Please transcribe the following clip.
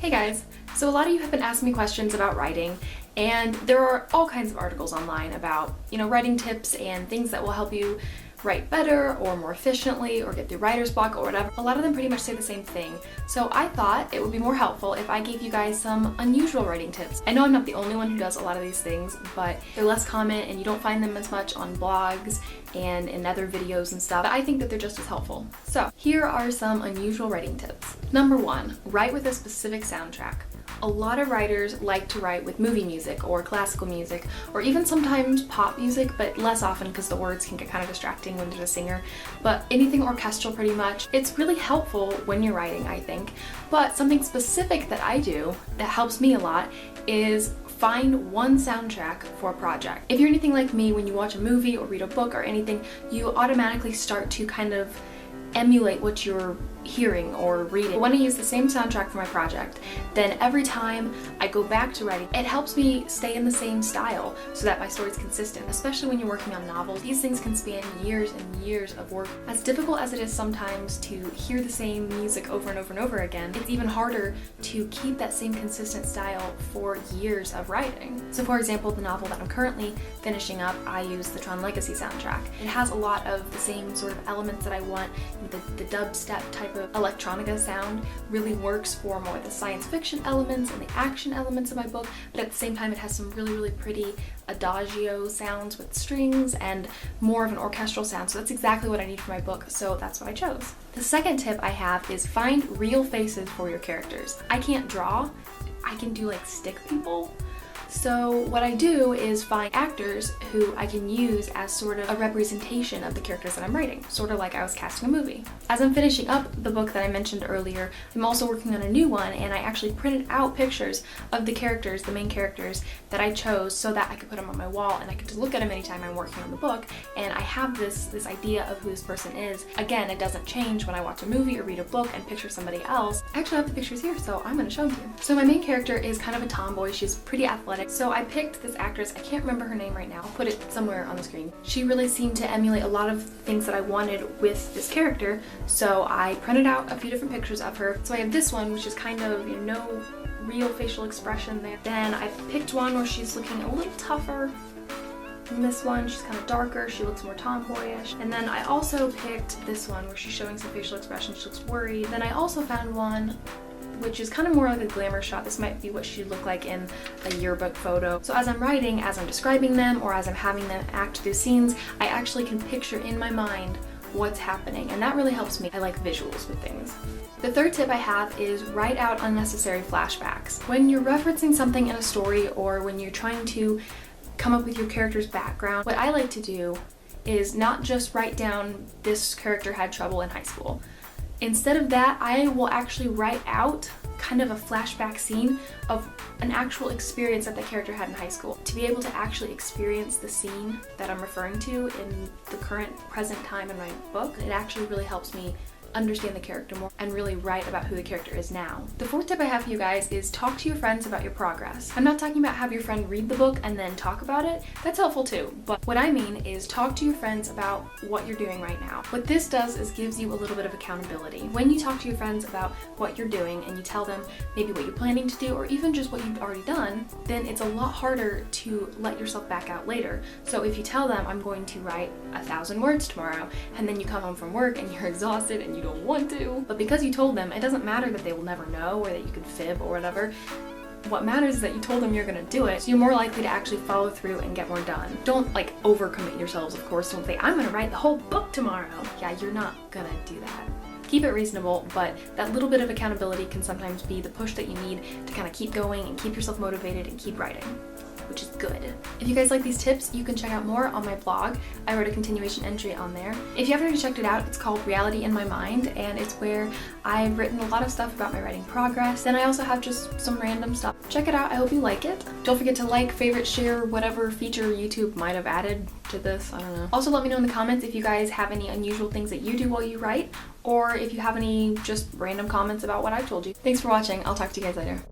Hey guys! So a lot of you have been asking me questions about writing, and there are all kinds of articles online about, writing tips and things that will help you write better or more efficiently or get through writer's block or whatever. A lot of them pretty much say the same thing. So I thought it would be more helpful if I gave you guys some unusual writing tips. I know I'm not the only one who does a lot of these things, but they're less common and you don't find them as much on blogs and in other videos and stuff. But I think that they're just as helpful. So here are some unusual writing tips. Number 1, write with a specific soundtrack. A lot of writers like to write with movie music or classical music or even sometimes pop music, but less often because the words can get kind of distracting when there's a singer. But anything orchestral pretty much. It's really helpful when you're writing, I think. But something specific that I do that helps me a lot is find one soundtrack for a project. If you're anything like me, when you watch a movie or read a book or anything, you automatically start to kind of emulate what you're hearing or reading. When I use the same soundtrack for my project, then every time I go back to writing, it helps me stay in the same style so that my story's consistent, especially when you're working on novels. These things can span years and years of work. As difficult as it is sometimes to hear the same music over and over and over again, it's even harder to keep that same consistent style for years of writing. So for example, the novel that I'm currently finishing up, I use the Tron Legacy soundtrack. It has a lot of the same sort of elements that I want. The dubstep type of electronica sound really works for more of the science fiction elements and the action elements of my book, but at the same time it has some really pretty adagio sounds with strings and more of an orchestral sound. So that's exactly what I need for my book, so that's what I chose. The second tip I have is find real faces for your characters. I can't draw, I can do like stick people. So what I do is find actors who I can use as sort of a representation of the characters that I'm writing, sort of like I was casting a movie. As I'm finishing up the book that I mentioned earlier, I'm also working on a new one, and I actually printed out pictures of the characters, the main characters that I chose, so that I could put them on my wall and I could just look at them anytime I'm working on the book, and I have this idea of who this person is. Again, it doesn't change when I watch a movie or read a book and picture somebody else. I actually have the pictures here, so I'm going to show them to you. So my main character is kind of a tomboy. She's pretty athletic. So I picked this actress, I can't remember her name right now, I'll put it somewhere on the screen. She really seemed to emulate a lot of things that I wanted with this character, so I printed out a few different pictures of her. So I have this one, which is kind of, no real facial expression there. Then I picked one where she's looking a little tougher. And this one, she's kind of darker, she looks more tomboyish. And then I also picked this one where she's showing some facial expression, she looks worried. Then I also found one which is kind of more like a glamour shot. This might be what she'd look like in a yearbook photo. So as I'm writing, as I'm describing them, or as I'm having them act through scenes, I actually can picture in my mind what's happening, and that really helps me. I like visuals with things. The third tip I have is write out unnecessary flashbacks. When you're referencing something in a story, or when you're trying to come up with your character's background, what I like to do is not just write down this character had trouble in high school. Instead of that, I will actually write out kind of a flashback scene of an actual experience that the character had in high school. To be able to actually experience the scene that I'm referring to in the current present time in my book, it actually really helps me understand the character more and really write about who the character is now. The fourth tip I have for you guys is talk to your friends about your progress. I'm not talking about have your friend read the book and then talk about it. That's helpful too, but what I mean is talk to your friends about what you're doing right now. What this does is gives you a little bit of accountability. When you talk to your friends about what you're doing and you tell them maybe what you're planning to do or even just what you've already done, then it's a lot harder to let yourself back out later. So if you tell them I'm going to write 1,000 words tomorrow, and then you come home from work and you're exhausted and you don't want to, but because you told them, it doesn't matter that they will never know or that you could fib or whatever. What matters is that you told them you're gonna do it, so you're more likely to actually follow through and get more done. Don't like overcommit yourselves, of course. Don't say, I'm gonna write the whole book tomorrow. Yeah, you're not gonna do that. Keep it reasonable, but that little bit of accountability can sometimes be the push that you need to kind of keep going and keep yourself motivated and keep writing, which is good. If you guys like these tips, you can check out more on my blog. I wrote a continuation entry on there. If you haven't already checked it out, it's called Reality in My Mind, and it's where I've written a lot of stuff about my writing progress. Then I also have just some random stuff. Check it out, I hope you like it. Don't forget to like, favorite, share, whatever feature YouTube might have added to this, I don't know. Also let me know in the comments if you guys have any unusual things that you do while you write, or if you have any just random comments about what I've told you. Thanks for watching, I'll talk to you guys later.